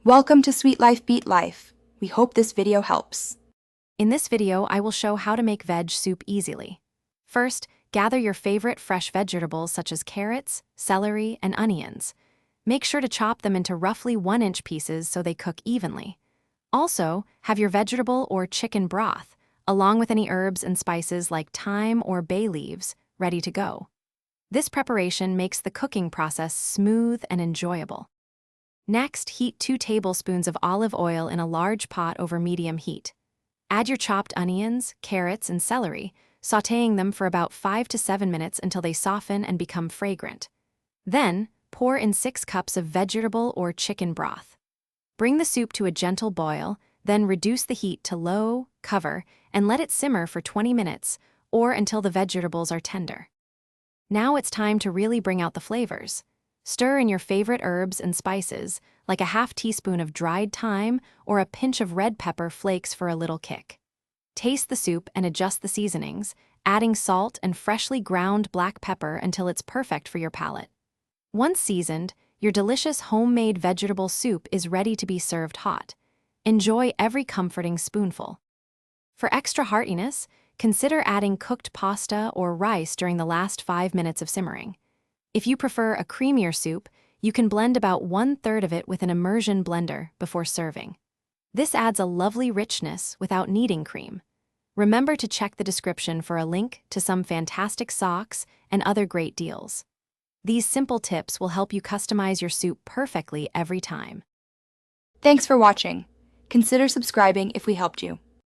Welcome to Sweet Life Beat Life. We hope this video helps. In this video, I will show how to make veg soup easily. First, gather your favorite fresh vegetables such as carrots, celery, and onions. Make sure to chop them into roughly 1-inch pieces so they cook evenly. Also, have your vegetable or chicken broth, along with any herbs and spices like thyme or bay leaves, ready to go. This preparation makes the cooking process smooth and enjoyable. Next, heat 2 tablespoons of olive oil in a large pot over medium heat. Add your chopped onions, carrots, and celery, sautéing them for about 5 to 7 minutes until they soften and become fragrant. Then, pour in 6 cups of vegetable or chicken broth. Bring the soup to a gentle boil, then reduce the heat to low, cover, and let it simmer for 20 minutes, or until the vegetables are tender. Now it's time to really bring out the flavors. Stir in your favorite herbs and spices, like a half teaspoon of dried thyme or a pinch of red pepper flakes for a little kick. Taste the soup and adjust the seasonings, adding salt and freshly ground black pepper until it's perfect for your palate. Once seasoned, your delicious homemade vegetable soup is ready to be served hot. Enjoy every comforting spoonful. For extra heartiness, consider adding cooked pasta or rice during the last 5 minutes of simmering. If you prefer a creamier soup, you can blend about 1/3 of it with an immersion blender before serving. This adds a lovely richness without needing cream. Remember to check the description for a link to some fantastic socks and other great deals. These simple tips will help you customize your soup perfectly every time. Thanks for watching. Consider subscribing if we helped you.